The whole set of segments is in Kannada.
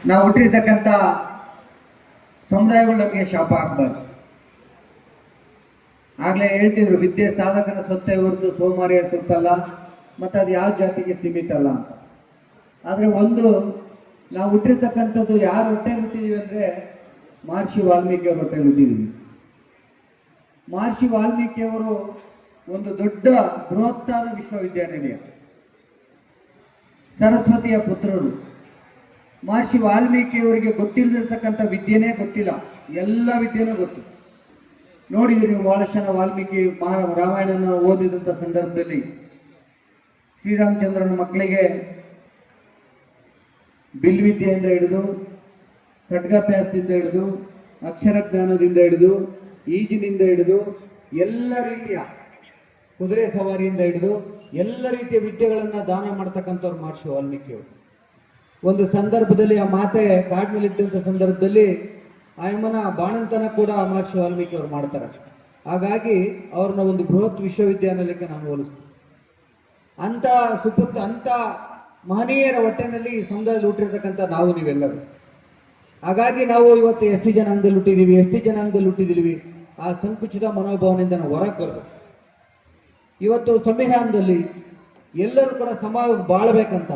ನಾವು ಹುಟ್ಟಿರ್ತಕ್ಕಂಥ ಸಮುದಾಯಗಳು ನಮಗೆ ಶಾಪ ಆಗ್ಬಾರ್ದು. ಆಗಲೇ ಹೇಳ್ತಿದ್ರು, ವಿದ್ಯೆ ಸಾಧಕನ ಸೊತ್ತೆ ಹೊರತು ಸೋಮಾರಿಯ ಸೊತ್ತಲ್ಲ, ಮತ್ತು ಅದು ಯಾವ ಜಾತಿಗೆ ಸೀಮಿತ ಅಲ್ಲ ಅಂತ. ಆದರೆ ಒಂದು, ನಾವು ಹುಟ್ಟಿರ್ತಕ್ಕಂಥದ್ದು ಯಾರು ಹೊಟ್ಟೆಲಿ ಹುಟ್ಟಿದೀವಿ ಅಂದರೆ ಮಹರ್ಷಿ ವಾಲ್ಮೀಕಿಯವ್ರ ಹೊಟ್ಟೆಲಿ ಹುಟ್ಟಿದ್ದೀವಿ. ಮಹರ್ಷಿ ವಾಲ್ಮೀಕಿಯವರು ಒಂದು ದೊಡ್ಡ ಬೃಹತ್ತಾದ ವಿಶ್ವವಿದ್ಯಾನಿಲಯ, ಸರಸ್ವತಿಯ ಪುತ್ರರು. ಮಹರ್ಷಿ ವಾಲ್ಮೀಕಿಯವರಿಗೆ ಗೊತ್ತಿಲ್ಲದಿರ್ತಕ್ಕಂಥ ವಿದ್ಯೆನೇ ಗೊತ್ತಿಲ್ಲ, ಎಲ್ಲ ವಿದ್ಯೆನೂ ಗೊತ್ತು. ನೋಡಿದ್ರಿ ನೀವು ಬಹಳಷ್ಟು ಜನ ವಾಲ್ಮೀಕಿ ರಾಮಾಯಣನ ಓದಿದಂಥ ಸಂದರ್ಭದಲ್ಲಿ ಶ್ರೀರಾಮಚಂದ್ರನ ಮಕ್ಕಳಿಗೆ ಬಿಲ್ವಿದ್ಯೆಯಿಂದ ಹಿಡಿದು, ಖಡ್ಗಾಭ್ಯಾಸದಿಂದ ಹಿಡಿದು, ಅಕ್ಷರ ಜ್ಞಾನದಿಂದ ಹಿಡಿದು, ಈಜಿನಿಂದ ಹಿಡಿದು, ಎಲ್ಲ ರೀತಿಯ ಕುದುರೆ ಸವಾರಿಯಿಂದ ಹಿಡಿದು ಎಲ್ಲ ರೀತಿಯ ವಿದ್ಯೆಗಳನ್ನು ದಾನ ಮಾಡ್ತಕ್ಕಂಥವ್ರು ಮಹರ್ಷಿ ವಾಲ್ಮೀಕಿಯವರು. ಒಂದು ಸಂದರ್ಭದಲ್ಲಿ ಆ ಮಾತೆ ಕಾಡಿನಲ್ಲಿದ್ದಂಥ ಸಂದರ್ಭದಲ್ಲಿ ಆ ಯಮನ ಬಾಣಂತನ ಕೂಡ ಮಹರ್ಷಿ ವಾಲ್ಮೀಕಿ ಅವರು ಮಾಡ್ತಾರೆ. ಹಾಗಾಗಿ ಅವ್ರನ್ನ ಒಂದು ಬೃಹತ್ ವಿಶ್ವವಿದ್ಯಾನಿಲಯಕ್ಕೆ ನಾವು ಹೋಲಿಸ್ತೀವಿ. ಅಂಥ ಅಂಥ ಮಹನೀಯರ ಹೊಟ್ಟೆನಲ್ಲಿ ಈ ಸಮುದಾಯದಲ್ಲಿ ಹುಟ್ಟಿರ್ತಕ್ಕಂಥ ನಾವು ನೀವೆಲ್ಲರೂ. ಹಾಗಾಗಿ ನಾವು ಇವತ್ತು ಎಸ್ ಸಿ ಜನಾಂಗದಲ್ಲಿ ಹುಟ್ಟಿದ್ದೀವಿ, ಎಸ್ ಟಿ ಜನಾಂಗದಲ್ಲಿ ಹುಟ್ಟಿದ್ದೀವಿ. ಆ ಸಂಕುಚಿತ ಮನೋಭಾವನೆಯಿಂದ ನಾವು ಹೊರಗೆ ಬರಬೇಕು. ಇವತ್ತು ಸಂವಿಧಾನದಲ್ಲಿ ಎಲ್ಲರೂ ಕೂಡ ಸಮಾಜ ಬಾಳಬೇಕಂತ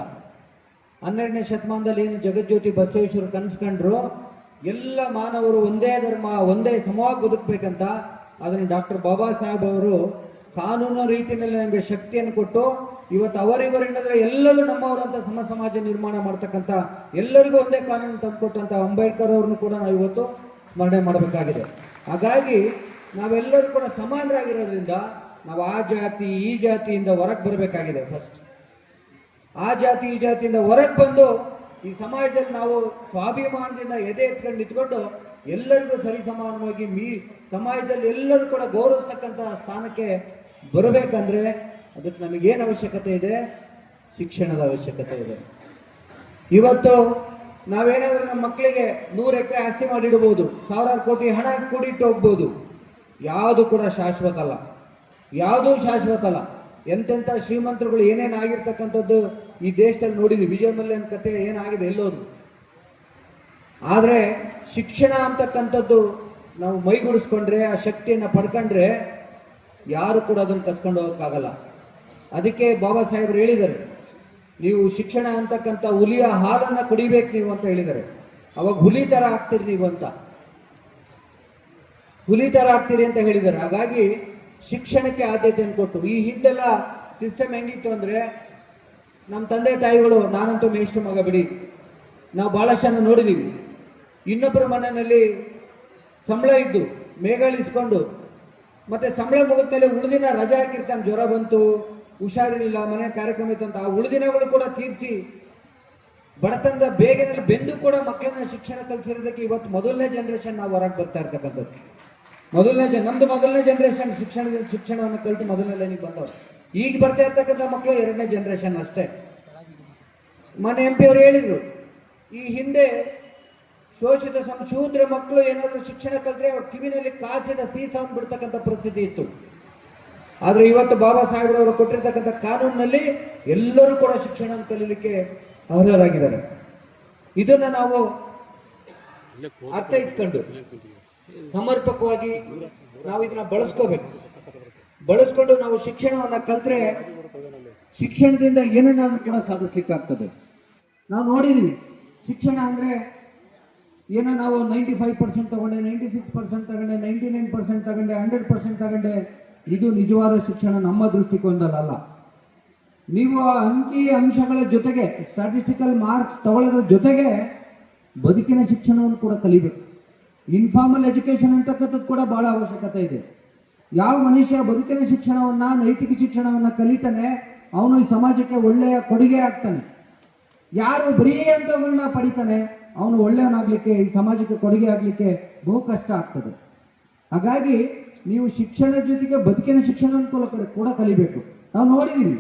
12ನೇ ಶತಮಾನದಲ್ಲಿ ಏನು ಜಗಜ್ಯೋತಿ ಬಸವೇಶ್ವರ ಕನಸ್ಕೊಂಡ್ರು, ಎಲ್ಲ ಮಾನವರು ಒಂದೇ ಧರ್ಮ ಒಂದೇ ಸಮವಾಗಿ ಬದುಕಬೇಕಂತ, ಅದನ್ನು ಡಾಕ್ಟರ್ ಬಾಬಾ ಸಾಹೇಬ್ ಅವರು ಕಾನೂನು ರೀತಿಯಲ್ಲಿ ನಮಗೆ ಶಕ್ತಿಯನ್ನು ಕೊಟ್ಟು ಇವತ್ತು ಅವರಿವರಿಂದಾದ್ರೆ ಎಲ್ಲರೂ ನಮ್ಮವರಂತ ಸಮಾಜ ನಿರ್ಮಾಣ ಮಾಡ್ತಕ್ಕಂಥ, ಎಲ್ಲರಿಗೂ ಒಂದೇ ಕಾನೂನು ತಂದುಕೊಟ್ಟಂಥ ಅಂಬೇಡ್ಕರ್ ಅವ್ರನ್ನು ಕೂಡ ನಾವು ಇವತ್ತು ಸ್ಮರಣೆ ಮಾಡಬೇಕಾಗಿದೆ. ಹಾಗಾಗಿ ನಾವೆಲ್ಲರೂ ಕೂಡ ಸಮಾನರಾಗಿರೋದ್ರಿಂದ ನಾವು ಆ ಜಾತಿ ಈ ಜಾತಿಯಿಂದ ಹೊರಗೆ ಬರಬೇಕಾಗಿದೆ. ಫಸ್ಟ್ ಆ ಜಾತಿ ಈ ಜಾತಿಯಿಂದ ಹೊರಗೆ ಬಂದು ಈ ಸಮಾಜದಲ್ಲಿ ನಾವು ಸ್ವಾಭಿಮಾನದಿಂದ ಎದೆ ಎತ್ಕೊಂಡು ನಿಂತ್ಕೊಂಡು ಎಲ್ಲರಿಗೂ ಸರಿ ಸಮಾನವಾಗಿ ಸಮಾಜದಲ್ಲಿ ಎಲ್ಲರೂ ಕೂಡ ಗೌರವಿಸ್ತಕ್ಕಂಥ ಸ್ಥಾನಕ್ಕೆ ಬರಬೇಕಂದ್ರೆ ಅದಕ್ಕೆ ನಮಗೇನು ಅವಶ್ಯಕತೆ ಇದೆ? ಶಿಕ್ಷಣದ ಅವಶ್ಯಕತೆ ಇದೆ. ಇವತ್ತು ನಾವೇನಾದ್ರೂ ನಮ್ಮ ಮಕ್ಕಳಿಗೆ 100 ಎಕರೆ ಆಸ್ತಿ ಮಾಡಿಡ್ಬೋದು, ಸಾವಿರಾರು ಕೋಟಿ ಹಣ ಕೂಡಿಟ್ಟು ಹೋಗ್ಬೋದು. ಯಾವುದು ಕೂಡ ಶಾಶ್ವತ ಅಲ್ಲ, ಯಾವುದೂ ಶಾಶ್ವತ ಅಲ್ಲ. ಎಂತೆಂಥ ಶ್ರೀಮಂತರುಗಳು ಏನೇನು ಆಗಿರ್ತಕ್ಕಂಥದ್ದು ಈ ದೇಶದಲ್ಲಿ ನೋಡಿದ್ವಿ. ವಿಜಯ ಮಲ್ಯನ ಕತೆ ಏನಾಗಿದೆ ಎಲ್ಲೋದು. ಆದರೆ ಶಿಕ್ಷಣ ಅಂತಕ್ಕಂಥದ್ದು ನಾವು ಮೈಗೂಡಿಸ್ಕೊಂಡ್ರೆ, ಆ ಶಕ್ತಿಯನ್ನು ಪಡ್ಕೊಂಡ್ರೆ ಯಾರು ಕೂಡ ಅದನ್ನು ಕಸ್ಕೊಂಡು ಹೋಗೋಕ್ಕಾಗಲ್ಲ. ಅದಕ್ಕೆ ಬಾಬಾ ಸಾಹೇಬರು ಹೇಳಿದ್ದಾರೆ, ನೀವು ಶಿಕ್ಷಣ ಅಂತಕ್ಕಂಥ ಹುಲಿಯ ಹಾಲನ್ನು ಕುಡಿಬೇಕು ನೀವು ಅಂತ ಹೇಳಿದ್ದಾರೆ. ಅವಾಗ ಹುಲಿ ಥರ ಆಗ್ತೀರಿ ನೀವು ಅಂತ, ಹುಲಿ ಥರ ಆಗ್ತೀರಿ ಅಂತ ಹೇಳಿದ್ದಾರೆ. ಹಾಗಾಗಿ ಶಿಕ್ಷಣಕ್ಕೆ ಆದ್ಯತೆಯನ್ನು ಕೊಟ್ಟು, ಈ ಹಿಂದೆಲ್ಲ ಸಿಸ್ಟಮ್ ಹೆಂಗಿತ್ತು ಅಂದರೆ, ನಮ್ಮ ತಂದೆ ತಾಯಿಗಳು, ನಾನಂತೂ ಮೇಷ್ಟ್ರ ಮಗ ಬಿಡಿ, ನಾವು ಭಾಳಷ್ಟು ಜನ ನೋಡಿದ್ದೀವಿ, ಇನ್ನೊಬ್ಬರ ಮನೆಯಲ್ಲಿ ಸಂಬಳ ಇದ್ದು ಮೇಗಳಿಸ್ಕೊಂಡು ಮತ್ತೆ ಸಂಬಳ ಮುಗಿದ ಮೇಲೆ ಉಳಿದಿನ ರಜೆ ಹಾಕಿರ್ತಾನೆ, ಜ್ವರ ಬಂತು, ಹುಷಾರಿರಲಿಲ್ಲ, ಮನೆ ಕಾರ್ಯಕ್ರಮ ಇತ್ತಂತ ಆ ಉಳಿದಿನಗಳು ಕೂಡ ತೀರಿಸಿ ಬಡತನದ ಬೇಗನಲ್ಲಿ ಬೆಂದು ಕೂಡ ಮಕ್ಕಳನ್ನ ಶಿಕ್ಷಣ ಕಲಿಸಿರೋದಕ್ಕೆ ಇವತ್ತು ಮೊದಲನೇ ಜನ್ರೇಷನ್ ನಾವು ಹೊರಗೆ ಬರ್ತಾ ಇರ್ತಕ್ಕಂಥದ್ದು. ನಮ್ದು ಮೊದಲನೇ ಜನ್ರೇಷನ್ ಶಿಕ್ಷಣವನ್ನು ಕಲಿತು ಮೊದಲನೇ ಲೈನಿಗೆ ಬಂದವರು. ಈಗ ಬರ್ತಾ ಇರ್ತಕ್ಕಂಥ ಮಕ್ಕಳು 2ನೇ ಜನ್ರೇಷನ್ ಅಷ್ಟೇ. ಮನೆ MP ಅವರು ಹೇಳಿದ್ರು, ಈ ಹಿಂದೆ ಶೋಷಿತ ಶೂದ್ರ ಮಕ್ಕಳು ಏನಾದರೂ ಶಿಕ್ಷಣ ಕಲಿತ್ರೆ ಅವ್ರ ಕಿವಿನಲ್ಲಿ ಕಾಸಿದ ಸೀಸವನ್ನು ಬಿಡ್ತಕ್ಕಂಥ ಪರಿಸ್ಥಿತಿ ಇತ್ತು. ಆದರೆ ಇವತ್ತು ಬಾಬಾ ಸಾಹೇಬ್ರವರು ಕೊಟ್ಟಿರ್ತಕ್ಕಂಥ ಕಾನೂನಿನಲ್ಲಿ ಎಲ್ಲರೂ ಕೂಡ ಶಿಕ್ಷಣ ಕಲೀಲಿಕ್ಕೆ ಅರ್ಹರಾಗಿದ್ದಾರೆ. ಇದನ್ನು ನಾವು ಅರ್ಥೈಸ್ಕೊಂಡು ಸಮರ್ಪಕವಾಗಿ ನಾವು ಇದನ್ನ ಬಳಸ್ಕೊಂಡು ನಾವು ಶಿಕ್ಷಣವನ್ನು ಕಲಿತ್ರೆ ಶಿಕ್ಷಣದಿಂದ ಏನನ್ನಾದ್ರೂ ಕೂಡ ಸಾಧಿಸ್ಲಿಕ್ಕಾಗ್ತದೆ. ನಾವು ನೋಡಿದ್ದೀವಿ, ಶಿಕ್ಷಣ ಅಂದರೆ ಏನೋ ನಾವು 95% ತಗೊಂಡೆ, 96% ತಗೊಂಡೆ, 99% ತಗೊಂಡೆ, 100% ತಗೊಂಡೆ, ಇದು ನಿಜವಾದ ಶಿಕ್ಷಣ ನಮ್ಮ ದೃಷ್ಟಿಕೋನದಲ್ಲ. ನೀವು ಆ ಅಂಕಿ ಅಂಶಗಳ ಜೊತೆಗೆ ಸ್ಟ್ಯಾಟಿಸ್ಟಿಕಲ್ ಮಾರ್ಕ್ಸ್ ತಗೊಳ್ಳೋದ್ರ ಜೊತೆಗೆ ಬದುಕಿನ ಶಿಕ್ಷಣವನ್ನು ಕೂಡ ಕಲಿಬೇಕು. ಇನ್ಫಾರ್ಮಲ್ ಎಜುಕೇಷನ್ ಅಂತಕ್ಕಂಥದ್ದು ಕೂಡ ಭಾಳ ಅವಶ್ಯಕತೆ ಇದೆ. ಯಾವ ಮನುಷ್ಯ ಬದುಕಿನ ಶಿಕ್ಷಣವನ್ನು, ನೈತಿಕ ಶಿಕ್ಷಣವನ್ನು ಕಲಿತಾನೆ, ಅವನು ಈ ಸಮಾಜಕ್ಕೆ ಒಳ್ಳೆಯ ಕೊಡುಗೆ ಆಗ್ತಾನೆ. ಯಾರು ಬರೀ ಅಂಕಗಳನ್ನ ಪಡಿತಾನೆ, ಅವನು ಒಳ್ಳೆಯವನಾಗಲಿಕ್ಕೆ, ಈ ಸಮಾಜಕ್ಕೆ ಕೊಡುಗೆ ಆಗಲಿಕ್ಕೆ ಬಹು ಕಷ್ಟ ಆಗ್ತದೆ. ಹಾಗಾಗಿ ನೀವು ಶಿಕ್ಷಣದ ಜೊತೆಗೆ ಬದುಕಿನ ಶಿಕ್ಷಣವನ್ನು ಕೂಡ ಕಲಿಬೇಕು. ನಾವು ನೋಡಿದ್ದೀವಿ,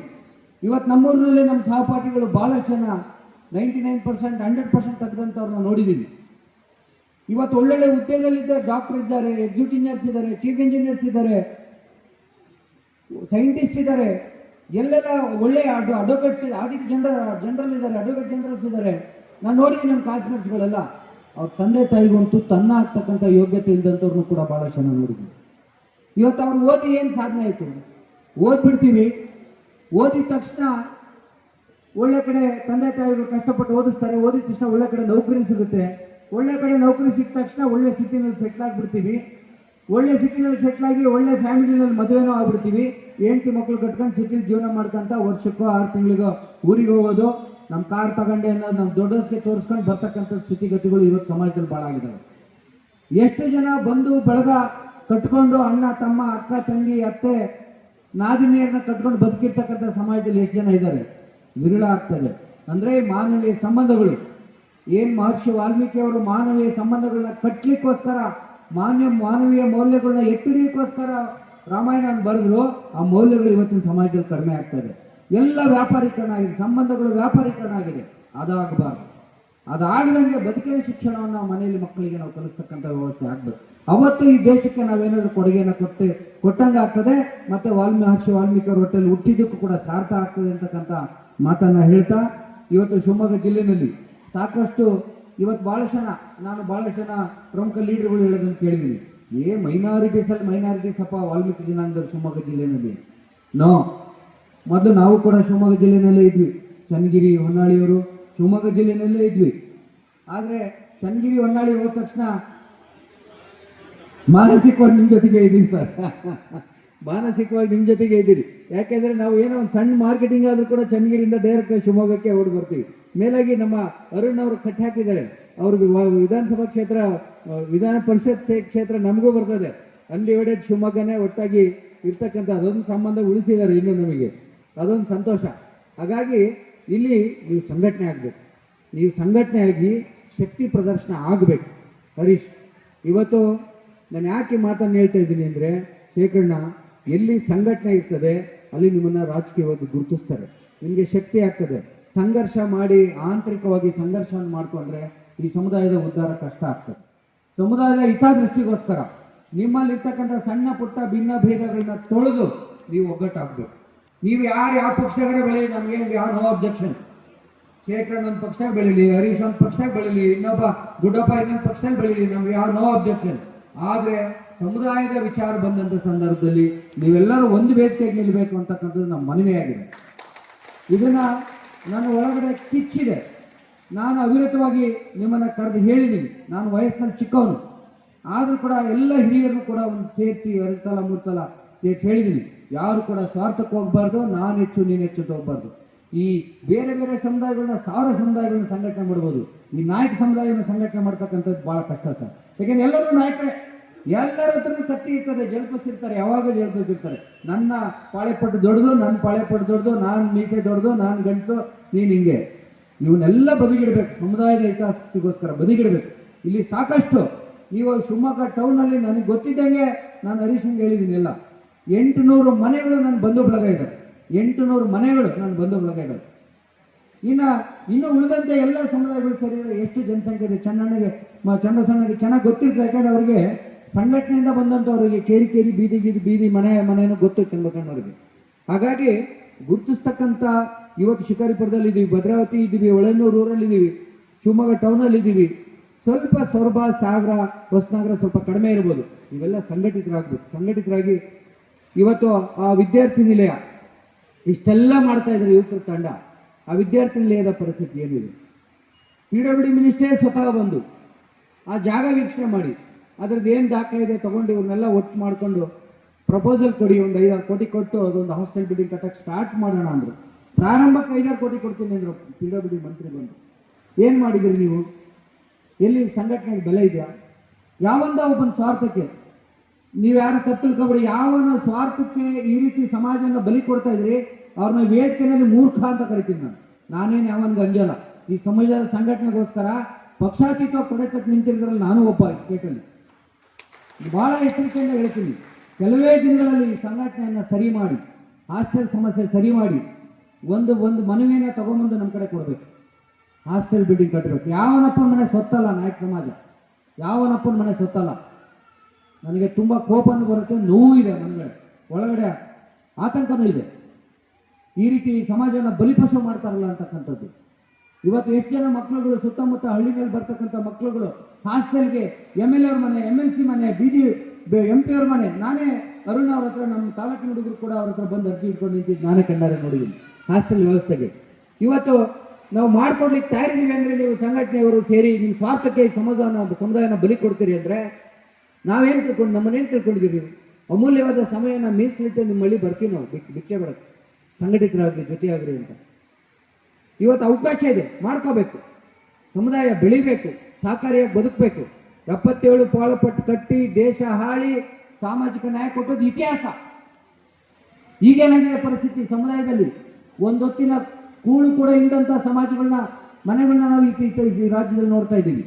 ಇವತ್ತು ನಮ್ಮೂರಿನಲ್ಲಿ ನಮ್ಮ ಸಹಪಾಠಿಗಳು ಭಾಳಷ್ಟು ಜನ 99%, 100% ತೆಗೆದಂಥವ್ರನ್ನ ನೋಡಿದ್ದೀವಿ. ಇವತ್ತು ಒಳ್ಳೊಳ್ಳೆ ಹುದ್ದೆಗಳಿದ್ದಾರೆ, ಡಾಕ್ಟರ್ ಇದ್ದಾರೆ, ಎಕ್ಸಿಕ್ಯೂಟಿವ್ ಇಂಜಿನಿಯರ್ಸ್ ಇದ್ದಾರೆ, ಚೀಫ್ ಇಂಜಿನಿಯರ್ಸ್ ಇದ್ದಾರೆ, ಸೈಂಟಿಸ್ಟ್ ಇದ್ದಾರೆ, ಎಲ್ಲೆಲ್ಲ ಒಳ್ಳೆಯ ಅಡ್ವೊಕೇಟ್ಸ್, ಆಡಿಟ್ ಜನರಲ್ ಇದ್ದಾರೆ, ಅಡ್ವೊಕೇಟ್ ಜನರಲ್ಸ್ ಇದ್ದಾರೆ. ನಾನು ನೋಡಿದ್ದೀನಿ ನಮ್ಮ ಕ್ಲಾಸ್ಮೇಟ್ಸ್ಗಳೆಲ್ಲ ಅವ್ರ ತಂದೆ ತಾಯಿಗಂತೂ ತನ್ನ ಆಗ್ತಕ್ಕಂಥ ಯೋಗ್ಯತೆ ಇಲ್ದಂಥವ್ರನ್ನೂ ಕೂಡ ಭಾಳ ಚೆನ್ನಾಗಿ ನೋಡಿದ್ದೀನಿ. ಇವತ್ತು ಅವ್ರು ಓದಿ ಏನು ಸಾಧನೆ ಆಯಿತು? ಓದ್ಬಿಡ್ತೀವಿ, ಓದಿದ ತಕ್ಷಣ ಒಳ್ಳೆ ಕಡೆ ತಂದೆ ತಾಯಿಗಳು ಕಷ್ಟಪಟ್ಟು ಓದಿಸ್ತಾರೆ, ಓದಿದ ತಕ್ಷಣ ಒಳ್ಳೆ ಕಡೆ ನೌಕರಿ ಸಿಗುತ್ತೆ, ಒಳ್ಳೆ ಕಡೆ ನೌಕರಿ ಸಿಕ್ಕ ತಕ್ಷಣ ಒಳ್ಳೆ ಸಿಟಿನಲ್ಲಿ ಸೆಟ್ಲ್ ಆಗಿಬಿಡ್ತೀವಿ, ಒಳ್ಳೆ ಸಿಟಿನಲ್ಲಿ ಸೆಟ್ಲ್ ಆಗಿ ಒಳ್ಳೆ ಫ್ಯಾಮಿಲಿನಲ್ಲಿ ಮದುವೆನೂ ಆಗ್ಬಿಡ್ತೀವಿ, ಹೆಂಡತಿ ಮಕ್ಕಳು ಕಟ್ಕೊಂಡು ಸಿಟಿಲಿ ಜೀವನ ಮಾಡ್ಕೊಂತ ವರ್ಷಕ್ಕೋ 6 ತಿಂಗಳಿಗೋ ಊರಿಗೆ ಹೋಗೋದು, ನಮ್ಮ ಕಾರ್ ತಗೊಂಡೆ ಅನ್ನೋದು ನಮ್ಮ ದೊಡ್ಡಸ್ಗೆ ತೋರಿಸ್ಕೊಂಡು ಬರ್ತಕ್ಕಂಥ ಸ್ಥಿತಿಗತಿಗಳು ಇವತ್ತು ಸಮಾಜದಲ್ಲಿ ಭಾಳ ಆಗಿದ್ದಾವೆ. ಎಷ್ಟು ಜನ ಬಂದು ಬಳಗ ಕಟ್ಕೊಂಡು ಅಣ್ಣ ತಮ್ಮ ಅಕ್ಕ ತಂಗಿ ಅತ್ತೆ ನಾದಿನಿಯರನ್ನ ಕಟ್ಕೊಂಡು ಬದುಕಿರ್ತಕ್ಕಂಥ ಸಮಾಜದಲ್ಲಿ ಎಷ್ಟು ಜನ ಇದ್ದಾರೆ? ವಿರಳ ಆಗ್ತದೆ. ಅಂದರೆ ಮಾನವೀಯ ಸಂಬಂಧಗಳು ಏನು ಮಹರ್ಷಿ ವಾಲ್ಮೀಕಿ ಅವರು ಮಾನವೀಯ ಸಂಬಂಧಗಳನ್ನ ಕಟ್ಟಲಿಕ್ಕೋಸ್ಕರ ಮಾನವೀಯ ಮೌಲ್ಯಗಳನ್ನ ಎತ್ತಿಡಿಯೋಕ್ಕೋಸ್ಕರ ರಾಮಾಯಣ ಬರೆದ್ರು. ಆ ಮೌಲ್ಯಗಳು ಇವತ್ತಿನ ಸಮಾಜದಲ್ಲಿ ಕಡಿಮೆ ಆಗ್ತದೆ. ಎಲ್ಲ ವ್ಯಾಪಾರೀಕರಣ ಆಗಿದೆ, ಸಂಬಂಧಗಳು ವ್ಯಾಪಾರೀಕರಣ ಆಗಿದೆ. ಅದಾಗಬಾರ್ದು. ಅದಾಗದಂಗೆ ಬದುಕಿನ ಶಿಕ್ಷಣವನ್ನು ಮನೆಯಲ್ಲಿ ಮಕ್ಕಳಿಗೆ ನಾವು ಕಲಿಸ್ತಕ್ಕಂಥ ವ್ಯವಸ್ಥೆ ಆಗಬೇಕು. ಅವತ್ತು ಈ ದೇಶಕ್ಕೆ ನಾವೇನಾದರೂ ಕೊಡುಗೆಯನ್ನು ಕೊಟ್ಟಂಗೆ ಆಗ್ತದೆ. ಮತ್ತು ಮಹರ್ಷಿ ವಾಲ್ಮೀಕಿ ಅವರ ಹೊಟ್ಟೆಯಲ್ಲಿ ಹುಟ್ಟಿದ್ದಕ್ಕೂ ಕೂಡ ಸಾರ್ಥ ಆಗ್ತದೆ ಅಂತಕ್ಕಂಥ ಮಾತನ್ನು ಹೇಳ್ತಾ, ಇವತ್ತು ಶಿವಮೊಗ್ಗ ಜಿಲ್ಲೆಯಲ್ಲಿ ಸಾಕಷ್ಟು ಇವತ್ತು ನಾನು ಭಾಳ ಜನ ಪ್ರಮುಖ ಲೀಡರ್ಗಳು ಹೇಳೋದನ್ನು ಕೇಳಿದ್ದೀನಿ. ಮೈನಾರಿಟೀಸ್ ಅಪ್ಪ ವಾಲ್ಮೀಕಿ ಜನಾಂಗದವರು ಶಿವಮೊಗ್ಗ ಜಿಲ್ಲೆಯಲ್ಲಿ. ಮೊದಲು ನಾವು ಕೂಡ ಶಿವಮೊಗ್ಗ ಜಿಲ್ಲೆಯಲ್ಲೇ ಇದ್ವಿ. ಚನ್ನಗಿರಿ ಹೊನ್ನಾಳಿಯವರು ಶಿವಮೊಗ್ಗ ಜಿಲ್ಲೆಯಲ್ಲೇ ಇದ್ವಿ. ಆದರೆ ಚನ್ನಗಿರಿ ಹೊನ್ನಾಳಿ ಹೋದ ತಕ್ಷಣ ಮಾನಸಿಕವಾಗಿ ನಿಮ್ಮ ಜೊತೆಗೆ ಇದ್ದೀವಿ ಸರ್. ಮಾನಸಿಕವಾಗಿ ನಿಮ್ಮ ಜೊತೆಗೆ ಇದ್ದೀರಿ. ಯಾಕೆಂದರೆ ನಾವು ಏನೋ ಒಂದು ಸಣ್ಣ ಮಾರ್ಕೆಟಿಂಗ್ ಆದರೂ ಕೂಡ ಚನ್ನಗಿರಿಯಿಂದ ಡೈರೆಕ್ಟ್ ಶಿವಮೊಗ್ಗಕ್ಕೆ ಓಡಿ ಬರ್ತೀವಿ. ಮೇಲಾಗಿ ನಮ್ಮ ಅರುಣ್ ಅವರು ಕಟ್ಟಿ ಹಾಕಿದ್ದಾರೆ. ಅವ್ರಿಗೆ ವಿಧಾನಸಭಾ ಕ್ಷೇತ್ರ, ವಿಧಾನ ಪರಿಷತ್ ಕ್ಷೇತ್ರ ನಮಗೂ ಬರ್ತದೆ. ಅನ್ಡಿವೈಡೆಡ್ ಶಿವಮೊಗ್ಗನೇ ಒಟ್ಟಾಗಿ ಇರ್ತಕ್ಕಂಥ ಅದೊಂದು ಸಂಬಂಧ ಉಳಿಸಿದ್ದಾರೆ ಇನ್ನೂ ನಮಗೆ. ಅದೊಂದು ಸಂತೋಷ. ಹಾಗಾಗಿ ಇಲ್ಲಿ ನೀವು ಸಂಘಟನೆ ಆಗಬೇಕು. ನೀವು ಸಂಘಟನೆ ಆಗಿ ಶಕ್ತಿ ಪ್ರದರ್ಶನ ಆಗಬೇಕು. ಹರೀಶ್, ಇವತ್ತು ನಾನು ಯಾಕೆ ಮಾತನ್ನು ಹೇಳ್ತಾ ಇದ್ದೀನಿ ಅಂದರೆ, ಶೇಖರಣ್ಣ, ಎಲ್ಲಿ ಸಂಘಟನೆ ಇರ್ತದೆ ಅಲ್ಲಿ ನಿಮ್ಮನ್ನು ರಾಜಕೀಯವಾಗಿ ಗುರುತಿಸ್ತಾರೆ, ನಿಮಗೆ ಶಕ್ತಿ ಆಗ್ತದೆ. ಸಂಘರ್ಷ ಮಾಡಿ ಆಂತರಿಕವಾಗಿ ಸಂಘರ್ಷವನ್ನು ಮಾಡಿಕೊಂಡ್ರೆ ಈ ಸಮುದಾಯದ ಉದ್ಧಾರ ಕಷ್ಟ ಆಗ್ತದೆ. ಸಮುದಾಯದ ಹಿತದೃಷ್ಟಿಗೋಸ್ಕರ ನಿಮ್ಮಲ್ಲಿರ್ತಕ್ಕಂಥ ಸಣ್ಣ ಪುಟ್ಟ ಭಿನ್ನ ಭೇದಗಳನ್ನ ತೊಳೆದು ನೀವು ಒಗ್ಗಟ್ಟಾಗಬೇಕು. ನೀವು ಯಾವ ಪಕ್ಷದಾಗ ಬೆಳೀಲಿ, ನಮಗೇನು ಯಾವ ನೋ ಅಬ್ಜೆಕ್ಷನ್. ಶೇಖರಣ್ಣ ಒಂದು ಪಕ್ಷದಾಗ ಬೆಳೀಲಿ, ಹರೀಶ್ ಒಂದು ಪಕ್ಷದಾಗ ಬೆಳೀಲಿ, ಇನ್ನೊಬ್ಬ ಗುಡ್ಡಪ್ಪ ಇನ್ನೊಂದು ಪಕ್ಷದಲ್ಲಿ ಬೆಳೀಲಿ, ನಮ್ಗೆ ಯಾವ ನೋ ಅಬ್ಜೆಕ್ಷನ್. ಆದರೆ ಸಮುದಾಯದ ವಿಚಾರ ಬಂದಂಥ ಸಂದರ್ಭದಲ್ಲಿ ನೀವೆಲ್ಲರೂ ಒಂದು ವೇದಿಕೆಗೆ ನಿಲ್ಲಬೇಕು ಅಂತಕ್ಕಂಥದ್ದು ನಮ್ಮ ಮನವಿಯಾಗಿದೆ. ಇದನ್ನು ನನ್ನ ಒಳಗಡೆ ಕಿಚ್ಚಿದೆ. ನಾನು ಅವಿರತವಾಗಿ ನಿಮ್ಮನ್ನು ಕರೆದು ಹೇಳಿದ್ದೀನಿ. ನಾನು ವಯಸ್ಸಿನಲ್ಲಿ ಚಿಕ್ಕವನು, ಆದರೂ ಕೂಡ ಎಲ್ಲ ಹಿರಿಯರನ್ನು ಕೂಡ ಒಂದು ಸೇರಿಸಿ 2 ಸಲ 3 ಸಲ ಸೇರಿಸಿ ಹೇಳಿದ್ದೀನಿ. ಯಾರು ಕೂಡ ಸ್ವಾರ್ಥಕ್ಕೆ ಹೋಗಬಾರ್ದು, ನಾನು ಹೆಚ್ಚು ನೀನು ಹೆಚ್ಚು ಅಂತ ಹೋಗ್ಬಾರ್ದು. ಈ ಬೇರೆ ಬೇರೆ ಸಮುದಾಯಗಳನ್ನ 1000 ಸಮುದಾಯಗಳನ್ನ ಸಂಘಟನೆ ಮಾಡ್ಬೋದು. ಈ ನಾಯಕ ಸಮುದಾಯವನ್ನು ಸಂಘಟನೆ ಮಾಡ್ತಕ್ಕಂಥದ್ದು ಭಾಳ ಕಷ್ಟ ಸರ್. ಯಾಕೆಂದ್ರೆ ಎಲ್ಲರೂ ನಾಯಕರೇ, ಎಲ್ಲರ ಹತ್ರನೂ ಕತ್ತಿ ಇರ್ತದೆ, ಜಲ್ಪಿಸ್ತಿರ್ತಾರೆ, ಯಾವಾಗ ಜಲ್ಪಿಸ್ತಿರ್ತಾರೆ. ನನ್ನ ಪಾಳೆಪಟ್ಟು ದೊಡ್ಡದು, ನನ್ನ ಪಾಳೆಪಟ್ಟು ದೊಡ್ಡದು, ನಾನು ಮೀಸೆ ದೊಡ್ಡದು, ನಾನು ಗಂಡಸು, ನೀನು ಹಿಂಗೆ. ಇವನ್ನೆಲ್ಲ ಬದಿಗಿಡಬೇಕು. ಸಮುದಾಯದ ಹಿತಾಸಕ್ತಿಗೋಸ್ಕರ ಬದಿಗಿಡಬೇಕು. ಇಲ್ಲಿ ಸಾಕಷ್ಟು ನೀವು ಶಿವಮೊಗ್ಗ ಟೌನಲ್ಲಿ ನನಗೆ ಗೊತ್ತಿದ್ದಂಗೆ ನಾನು ಹರೀಶಂಗೆ ಹೇಳಿದ್ದೀನಿ, ಎಲ್ಲ 800 ಮನೆಗಳು ನನ್ನ ಬಂಧು ಬಳಗ ಇದೆ. 800 ಮನೆಗಳು ನನ್ನ ಬಂಧು ಬಳಗ ಇದೆ. ಇನ್ನು ಉಳಿದಂತೆ ಎಲ್ಲ ಸಮುದಾಯಗಳು ಸೇರಿ ಎಷ್ಟು ಜನಸಂಖ್ಯೆ ಇದೆ. ಚನ್ನಬಸವಣ್ಣಗೆ ಚೆನ್ನಾಗಿ ಗೊತ್ತಿರ್ತದೆ. ಯಾಕಂದ್ರೆ ಅವರಿಗೆ ಸಂಘಟನೆಯಿಂದ ಬಂದಂಥವ್ರಿಗೆ ಕೇರಿ ಬೀದಿ ಮನೆಯನ್ನು ಗೊತ್ತು ಚನ್ನಬಸವಣ್ಣವರಿಗೆ. ಹಾಗಾಗಿ ಗುರುತಿಸ್ತಕ್ಕಂಥ ಇವತ್ತು ಶಿಕಾರಿಪುರದಲ್ಲಿ ಇದ್ದೀವಿ, ಭದ್ರಾವತಿ ಇದ್ದೀವಿ, ಹೊಳೆನೂರು ಊರಲ್ಲಿದ್ದೀವಿ, ಶಿವಮೊಗ್ಗ ಟೌನಲ್ಲಿ ಇದ್ದೀವಿ. ಸ್ವಲ್ಪ ಸೊರಬ, ಸಾಗರ, ಹೊಸನಗರ ಸ್ವಲ್ಪ ಕಡಿಮೆ ಇರ್ಬೋದು. ಇವೆಲ್ಲ ಸಂಘಟಿತರಾಗಬೇಕು. ಸಂಘಟಿತರಾಗಿ ಇವತ್ತು ಆ ವಿದ್ಯಾರ್ಥಿ ನಿಲಯ ಇಷ್ಟೆಲ್ಲ ಮಾಡ್ತಾ ಇದ್ದಾರೆ ಯುವಕರ ತಂಡ. ಆ ವಿದ್ಯಾರ್ಥಿ ನಿಲಯದ ಪರಿಸ್ಥಿತಿ ಏನಿದೆ? PWD ಮಿನಿಸ್ಟ್ರೇ ಸ್ವತಃ ಬಂದು ಆ ಜಾಗ ವೀಕ್ಷಣೆ ಮಾಡಿ ಅದ್ರದ್ದು ಏನು ದಾಖಲೆ ಇದೆ ತಗೊಂಡು ಇವ್ರನ್ನೆಲ್ಲ ಒಟ್ಟು ಮಾಡಿಕೊಂಡು ಪ್ರಪೋಸಲ್ ಕೊಡಿ, ಒಂದು 5-6 ಕೋಟಿ ಕೊಟ್ಟು ಅದೊಂದು ಹಾಸ್ಟೆಲ್ ಬಿಲ್ಡಿಂಗ್ ಕಟ್ಟಕ್ಕೆ ಸ್ಟಾರ್ಟ್ ಮಾಡೋಣ ಅಂದರು. ಪ್ರಾರಂಭಕ್ಕೆ 5-6 ಕೋಟಿ ಕೊಡ್ತೀನಿ ಅಂದರು PWD ಮಂತ್ರಿ ಬಂದು. ಏನು ಮಾಡಿದ್ರಿ ನೀವು? ಎಲ್ಲಿ ಸಂಘಟನೆಗೆ ಬೆಲೆ ಇದೆಯಾ? ಯಾವಂದ ಒಬ್ಬನ ಸ್ವಾರ್ಥಕ್ಕೆ ನೀವು ಯಾರು ತಪ್ಪು ತಿಳ್ಕೊಬೇಡಿ. ಯಾವನ ಸ್ವಾರ್ಥಕ್ಕೆ ಈ ರೀತಿ ಸಮಾಜವನ್ನು ಬಲಿ ಕೊಡ್ತಾ ಇದ್ರಿ ಅವ್ರನ್ನ ವೇದಿಕೆಯಲ್ಲಿ ಮೂರ್ಖ ಅಂತ ಕರಿತೀನಿ ನಾನೇನು ಯಾವನ್ಗೆ ಅಂಜಲ್ಲ. ಈ ಸಮಾಜದ ಸಂಘಟನೆಗೋಸ್ಕರ ಪಕ್ಷಾತೀತ ಕೊಡೆತಕ್ಕೆ ನಿಂತಿರೋದ್ರಲ್ಲಿ ನಾನು ಒಬ್ಬ ಸ್ಟೇಟಲ್ಲಿ ಭಾಳ ಎಚ್ಚರಿಕೆಯಿಂದ ಹೇಳ್ತೀನಿ. ಕೆಲವೇ ದಿನಗಳಲ್ಲಿ ಈ ಸಂಘಟನೆಯನ್ನು ಸರಿ ಮಾಡಿ, ಹಾಸ್ಟೆಲ್ ಸಮಸ್ಯೆ ಸರಿ ಮಾಡಿ, ಒಂದು ಮನವಿಯನ್ನು ತಗೊಂಬಂದು ನಮ್ಮ ಕಡೆ ಕೊಡಬೇಕು. ಹಾಸ್ಟೆಲ್ ಬಿಲ್ಡಿಂಗ್ ಕಟ್ಟಬೇಕು. ಯಾವನಪ್ಪನ ಮನೆ ಸೊತ್ತಲ್ಲ ನಾಯಕ ಸಮಾಜ, ಯಾವನಪ್ಪನ ಮನೆ ಸೊತ್ತಲ್ಲ. ನನಗೆ ತುಂಬ ಕೋಪನೂ ಬರುತ್ತೆ, ನೋವು ಇದೆ, ಮನಗಡೆ ಒಳಗಡೆ ಆತಂಕನೂ ಇದೆ. ಈ ರೀತಿ ಸಮಾಜವನ್ನು ಬಲಿಪಶು ಮಾಡ್ತಾರಲ್ಲ ಅಂತಕ್ಕಂಥದ್ದು. ಇವತ್ತು ಎಷ್ಟು ಜನ ಮಕ್ಕಳುಗಳು ಸುತ್ತಮುತ್ತ ಹಳ್ಳಿನಲ್ಲಿ ಬರ್ತಕ್ಕಂಥ ಮಕ್ಕಳುಗಳು ಹಾಸ್ಟೆಲ್ಗೆ MLA ಅವ್ರ ಮನೆ, MLC ಮನೆ, MP ಅವ್ರ ಮನೆ, ನಾನೇ ಅರುಣ್ ಅವ್ರ ಹತ್ರ ನಮ್ಮ ತಾಲೂಕಿನ ಹುಡುಗರು ಕೂಡ ಅವ್ರ ಹತ್ರ ಬಂದು ಅರ್ಜಿ ಇಟ್ಕೊಂಡು ನಿಂತಿದ್ದು ನಾನೇ ಕಣ್ಣಾರೆ ನೋಡಿದ್ದೀನಿ ಹಾಸ್ಟೆಲ್ ವ್ಯವಸ್ಥೆಗೆ. ಇವತ್ತು ನಾವು ಮಾಡ್ಕೊಡ್ಲಿಕ್ಕೆ ತಯಾರಿದ್ದೀವಿ ಅಂದರೆ ನೀವು ಸಂಘಟನೆಯವರು ಸೇರಿ ನಿಮ್ಮ ಸ್ವಾರ್ಥಕ್ಕೆ ಸಮುದಾಯನ ಬಲಿ ಕೊಡ್ತೀರಿ ಅಂದರೆ ನಾವೇನು ತಿಳ್ಕೊಂಡು ನಮ್ಮನ್ನೇನು ತಿಳ್ಕೊಂಡಿದ್ದೀವಿ? ಅಮೂಲ್ಯವಾದ ಸಮಯನ ಮೀಸಲಿಟ್ಟು ನಿಮ್ಮ ಹಳ್ಳಿ ಬರ್ತೀವಿ ನಾವು ಭಿಕ್ಷೆ ಬಿಡಕ್ಕೆ, ಸಂಘಟಿತರಾಗಲಿ ಜೊತೆಯಾಗ್ರಿ ಅಂತ. ಇವತ್ತು ಅವಕಾಶ ಇದೆ, ಮಾಡ್ಕೋಬೇಕು. ಸಮುದಾಯ ಬೆಳಿಬೇಕು, ಸಹಕಾರಿಯಾಗಿ ಬದುಕಬೇಕು. 77 ಪಾಳುಪಟ್ಟು ಕಟ್ಟಿ ದೇಶ ಹಾಳಿ ಸಾಮಾಜಿಕ ನ್ಯಾಯ ಕೊಟ್ಟದ್ದು ಇತಿಹಾಸ. ಈಗೇನಾಗಿದೆ ಪರಿಸ್ಥಿತಿ ಸಮುದಾಯದಲ್ಲಿ? ಒಂದೊತ್ತಿನ ಕೂಳು ಕೂಡ ಇಲ್ಲದಂಥ ಸಮಾಜಗಳನ್ನ, ಮನೆಗಳನ್ನ ನಾವು ಈ ರಾಜ್ಯದಲ್ಲಿ ನೋಡ್ತಾ ಇದ್ದೀವಿ.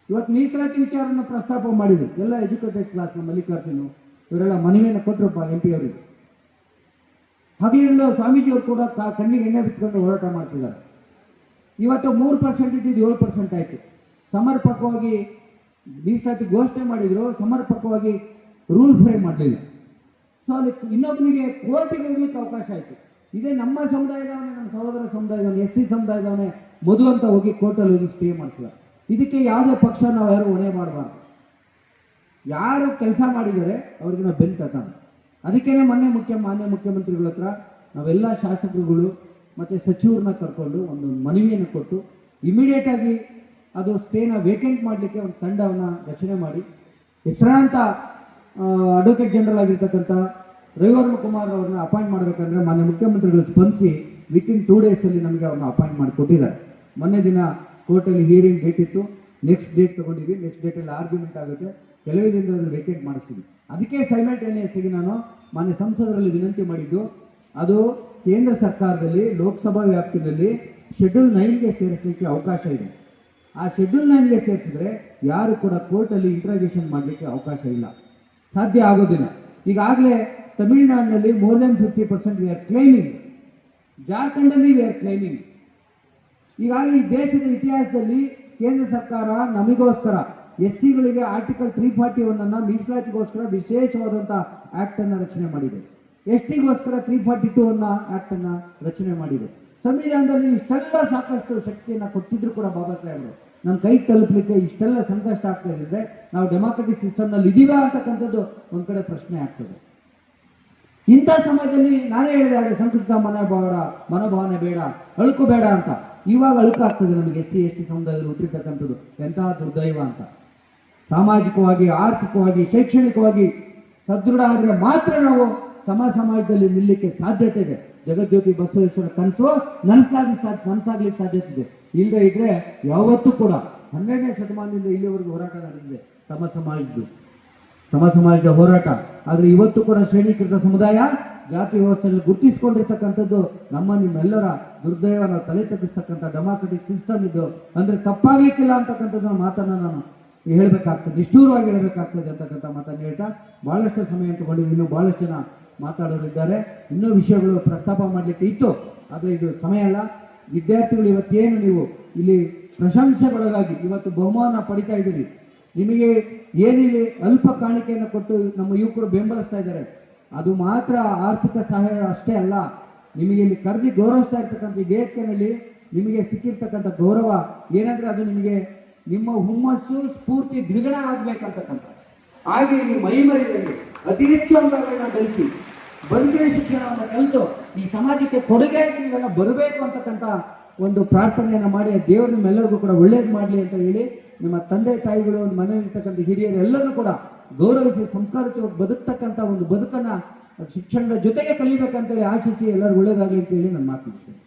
ಇವತ್ತು ಮೀಸಲಾತಿ ವಿಚಾರವನ್ನು ಪ್ರಸ್ತಾಪ ಮಾಡಿದ್ರು ಎಲ್ಲ ಎಜುಕೇಟೆಡ್ ಕ್ಲಾಸ್ನ ಮಲ್ಲಿಕಾರ್ಜುನು ಇವರೆಲ್ಲ ಮನವಿಯನ್ನು ಕೊಟ್ಟರಪ್ಪ MP ಅವರಿಗೆ. ಹಗಲಿರುಳು ಸ್ವಾಮೀಜಿಯವರು ಕೂಡ ಕಣ್ಣಿಗೆ ಎಣ್ಣೆ ಬಿಟ್ಕೊಂಡು ಹೋರಾಟ ಮಾಡ್ತಿದ್ದಾರೆ. ಇವತ್ತು 3% ಇದ್ದಿದ್ದು 7% ಆಯಿತು. ಸಮರ್ಪಕವಾಗಿ ಮೀಸಲಾತಿ ಘೋಷಣೆ ಮಾಡಿದ್ರು, ಸಮರ್ಪಕವಾಗಿ ರೂಲ್ ಫ್ರೇಮ್ ಮಾಡಲಿಲ್ಲ. ಸೊ ಅಲ್ಲಿ ಇನ್ನೊಬ್ಬನಿಗೆ ಕೋರ್ಟಿಗೆ ಹೋಗ್ಲಿಕ್ಕೆ ಅವಕಾಶ ಆಯಿತು. ಇದೇ ನಮ್ಮ ಸಮುದಾಯದವನೇ, ನಮ್ಮ ಸಹೋದರ ಸಮುದಾಯದವನೇ, SC ಸಮುದಾಯದವನೇ ಮಧು ಅಂತ ಹೋಗಿ ಕೋರ್ಟಲ್ಲಿ ಹೋಗಿ ಸ್ಟೇ ಮಾಡಿಸಿಲ್ಲ. ಇದಕ್ಕೆ ಯಾವುದೇ ಪಕ್ಷ ನಾವು ಯಾರು ಹೊಣೆ ಮಾಡಬಾರ್ದು. ಯಾರು ಕೆಲಸ ಮಾಡಿದ್ದಾರೆ ಅವ್ರಿಗೆ ನಾವು ಬೆನ್ನು ತಟ್ಟೋಣ. ಅದಕ್ಕೇನೆ ಮಾನ್ಯ ಮುಖ್ಯಮಂತ್ರಿಗಳ ಹತ್ರ ನಾವೆಲ್ಲ ಶಾಸಕರುಗಳು ಮತ್ತು ಸಚಿವರನ್ನ ಕರ್ಕೊಂಡು ಒಂದು ಮನವಿಯನ್ನು ಕೊಟ್ಟು ಇಮಿಡಿಯೇಟಾಗಿ ಅದು ಸ್ಟೇನ ವೇಕೆಂಟ್ ಮಾಡಲಿಕ್ಕೆ ಒಂದು ತಂಡವನ್ನು ರಚನೆ ಮಾಡಿ ಹೆಸರಾಂತ ಅಡ್ವೊಕೇಟ್ ಜನರಲ್ ಆಗಿರ್ತಕ್ಕಂಥ ರವಿವರ್ಮ ಕುಮಾರ್ ಅವ್ರನ್ನ ಅಪಾಯಿಂಟ್ ಮಾಡಬೇಕಂದ್ರೆ ಮಾನ್ಯ ಮುಖ್ಯಮಂತ್ರಿಗಳು ಸ್ಪಂದಿಸಿ ವಿತಿನ್ 2 ಡೇಸಲ್ಲಿ ನಮಗೆ ಅವ್ರನ್ನ ಅಪಾಯಿಂಟ್ ಮಾಡಿ ಕೊಟ್ಟಿದ್ದಾರೆ. ಮೊನ್ನೆ ದಿನ ಕೋರ್ಟಲ್ಲಿ ಹಿಯರಿಂಗ್ ಡೇಟ್ ಇತ್ತು, ನೆಕ್ಸ್ಟ್ ಡೇಟ್ ತೊಗೊಂಡಿದ್ವಿ. ನೆಕ್ಸ್ಟ್ ಡೇಟಲ್ಲಿ ಆರ್ಗ್ಯುಮೆಂಟ್ ಆಗುತ್ತೆ, ಕೆಲವೇ ದಿನದಲ್ಲಿ ವೇಕೆಂಟ್ ಮಾಡಿಸ್ತೀವಿ. ಅದಕ್ಕೆ ಸೈಮಲ್ಟೇನಿಯಸ್ಗೆ ನಾನು ಮಾನ್ಯ ಸಂಸದರಲ್ಲಿ ವಿನಂತಿ ಮಾಡಿದ್ದು, ಅದು ಕೇಂದ್ರ ಸರ್ಕಾರದಲ್ಲಿ ಲೋಕಸಭಾ ವ್ಯಾಪ್ತಿಯಲ್ಲಿ ಶೆಡ್ಯೂಲ್ 9ಗೆ ಸೇರಿಸಲಿಕ್ಕೆ ಅವಕಾಶ ಇದೆ. ಆ ಶೆಡ್ಯೂಲ್ 9ಗೆ ಸೇರಿಸಿದ್ರೆ ಯಾರು ಕೂಡ ಕೋರ್ಟಲ್ಲಿ ಇಂಟ್ರಾಗೇಷನ್ ಮಾಡಲಿಕ್ಕೆ ಅವಕಾಶ ಇಲ್ಲ, ಸಾಧ್ಯ ಆಗೋದಿಲ್ಲ. ಈಗಾಗಲೇ ತಮಿಳುನಾಡಿನಲ್ಲಿ more than 50% we are claiming, ಜಾರ್ಖಂಡಲ್ಲಿ ವಿ ಆರ್ ಕ್ಲೈಮಿಂಗ್. ಈಗಾಗಲೇ ಈ ದೇಶದ ಇತಿಹಾಸದಲ್ಲಿ ಕೇಂದ್ರ ಸರ್ಕಾರ ನಮಗೋಸ್ಕರ SCಗಳಿಗೆ ಆರ್ಟಿಕಲ್ 341 ಮೀಸಲಾತಿಗೋಸ್ಕರ ವಿಶೇಷವಾದಂಥ ಆ್ಯಕ್ಟನ್ನು ರಚನೆ ಮಾಡಿದೆ. STಗೋಸ್ಕರ 342 ಆ್ಯಕ್ಟನ್ನು ರಚನೆ ಮಾಡಿದೆ. ಸಂವಿಧಾನದಲ್ಲಿ ಇಷ್ಟೆಲ್ಲ ಸಾಕಷ್ಟು ಶಕ್ತಿಯನ್ನು ಕೊಟ್ಟಿದ್ರು ಕೂಡ ಬಾಬಾ ಸಾಹೇಬರು ನಮ್ಮ ಕೈ ತಲುಪಲಿಕ್ಕೆ ಇಷ್ಟೆಲ್ಲ ಸಂಕಷ್ಟ ಆಗ್ತಾ ಇದ್ದರೆ ನಾವು ಡೆಮಾಕ್ರೆಟಿಕ್ ಸಿಸ್ಟಮ್ನಲ್ಲಿ ಇದ್ದೀವಾ ಅಂತಕ್ಕಂಥದ್ದು ಒಂದು ಕಡೆ ಪ್ರಶ್ನೆ ಆಗ್ತದೆ. ಇಂಥ ಸಮಯದಲ್ಲಿ ನಾನೇ ಹೇಳಿದೆ ಹಾಗೆ ಸಂಕುಚಿತ ಮನೋಭಾವನೆ ಬೇಡ, ಅಳುಕು ಬೇಡ ಅಂತ. ಇವಾಗ ಅಳುಕಾಗ್ತದೆ ನಮಗೆ SC ST ಸಮುದಾಯದಲ್ಲಿ ಹುಟ್ಟಿರ್ತಕ್ಕಂಥದ್ದು ಎಂತಹ ದುರ್ದೈವ ಅಂತ. ಸಾಮಾಜಿಕವಾಗಿ, ಆರ್ಥಿಕವಾಗಿ, ಶೈಕ್ಷಣಿಕವಾಗಿ ಸದೃಢ ಆದರೆ ಮಾತ್ರ ನಾವು ಸಮಾಜದಲ್ಲಿ ನಿಲ್ಲಲಿಕ್ಕೆ ಸಾಧ್ಯತೆ ಇದೆ. ಜಗಜ್ಯೋತಿ ಬಸವೇಶ್ವರ ಕನಸು ನನಸಾಗ್ಲಿಕ್ಕೆ ಸಾಧ್ಯತೆ ಇದೆ. ಇಲ್ಲದೆ ಇದ್ರೆ ಯಾವತ್ತೂ ಕೂಡ 12ನೇ ಶತಮಾನದಿಂದ ಇಲ್ಲಿವರೆಗೂ ಹೋರಾಟ ನಡೆದಿದೆ ಸಮಾಜದ ಹೋರಾಟ. ಆದರೆ ಇವತ್ತು ಕೂಡ ಶ್ರೇಣೀಕೃತ ಸಮುದಾಯ ಜಾತಿ ವ್ಯವಸ್ಥೆಯಲ್ಲಿ ಗುರುತಿಸಿಕೊಂಡಿರ್ತಕ್ಕಂಥದ್ದು ನಿಮ್ಮೆಲ್ಲರ ದುರ್ದೈವ. ನಾವು ತಲೆ ತಗ್ಗಿಸ್ತಕ್ಕಂಥ ಡೆಮಾಕ್ರೆಟಿಕ್ ಸಿಸ್ಟಮ್ ಇದು ಅಂದರೆ ತಪ್ಪಾಗ್ಲಿಕ್ಕಿಲ್ಲ ಅಂತಕ್ಕಂಥದ್ದು ಮಾತನ್ನು ನಾನು ಹೇಳಬೇಕಾಗ್ತದೆ, ನಿಷ್ಠೂರವಾಗಿ ಹೇಳಬೇಕಾಗ್ತದೆ ಅಂತಕ್ಕಂಥ ಮಾತನ್ನು ಹೇಳ್ತಾ ಭಾಳಷ್ಟು ಸಮಯ ತಗೊಂಡಿದ್ದು. ಇನ್ನೂ ಭಾಳಷ್ಟು ಜನ ಮಾತಾಡೋರಿದ್ದಾರೆ, ಇನ್ನೂ ವಿಷಯಗಳು ಪ್ರಸ್ತಾಪ ಮಾಡಲಿಕ್ಕೆ ಇತ್ತು, ಆದರೆ ಇದು ಸಮಯ ಅಲ್ಲ. ವಿದ್ಯಾರ್ಥಿಗಳು ಇವತ್ತೇನು ನೀವು ಇಲ್ಲಿ ಪ್ರಶಂಸೆಗೊಳಗಾಗಿ ಇವತ್ತು ಬಹುಮಾನ ಪಡಿತಾ ಇದ್ದೀರಿ, ನಿಮಗೆ ಏನಿದೆ ಅಲ್ಪ ಕಾಣಿಕೆಯನ್ನು ಕೊಟ್ಟು ನಮ್ಮ ಯುವಕರು ಬೆಂಬಲಿಸ್ತಾ ಇದ್ದಾರೆ. ಅದು ಮಾತ್ರ ಆರ್ಥಿಕ ಸಹಾಯ ಅಷ್ಟೇ ಅಲ್ಲ, ನಿಮಗೆ ಇಲ್ಲಿ ಕರೆದಿ ಗೌರವಿಸ್ತಾ ಇರ್ತಕ್ಕಂಥ ಈ ವೇದಿಕೆಯಲ್ಲಿ ನಿಮಗೆ ಸಿಕ್ಕಿರ್ತಕ್ಕಂಥ ಗೌರವ ಏನಂದರೆ ಅದು ನಿಮಗೆ ನಿಮ್ಮ ಹುಮ್ಮಸ್ಸು ಸ್ಫೂರ್ತಿ ದ್ವಿಗುಣ ಆಗಬೇಕಂತಕ್ಕಂಥ. ಹಾಗೆ ನೀವು ಮೈಮರಿದಲ್ಲಿ ಅತಿ ಹೆಚ್ಚು ಅಂಕಗಳನ್ನ ಗಳಿಸಿ ಬದುಕಿನ ಶಿಕ್ಷಣವನ್ನು ಕಲಿತು ಈ ಸಮಾಜಕ್ಕೆ ಕೊಡುಗೆಯಾಗಿ ನೀವೆಲ್ಲ ಬರಬೇಕು ಅಂತಕ್ಕಂಥ ಒಂದು ಪ್ರಾರ್ಥನೆಯನ್ನು ಮಾಡಿ ದೇವರು ನಿಮ್ಮೆಲ್ಲರಿಗೂ ಕೂಡ ಒಳ್ಳೇದು ಮಾಡಲಿ ಅಂತ ಹೇಳಿ ನಿಮ್ಮ ತಂದೆ ತಾಯಿಗಳು, ಮನೆಯಲ್ಲಿರ್ತಕ್ಕಂಥ ಹಿರಿಯರು ಎಲ್ಲರೂ ಕೂಡ ಗೌರವಿಸಿ ಸಂಸ್ಕಾರಯುತವಾಗಿ ಬದುಕ್ತಕ್ಕಂಥ ಒಂದು ಬದುಕನ್ನು ಶಿಕ್ಷಣದ ಜೊತೆಗೆ ಕಲಿಬೇಕಂತೇಳಿ ಆಶಿಸಿ ಎಲ್ಲರೂ ಒಳ್ಳೇದಾಗಲಿ ಅಂತೇಳಿ ನಾನು ಮಾತನಾಡ್ತೀನಿ.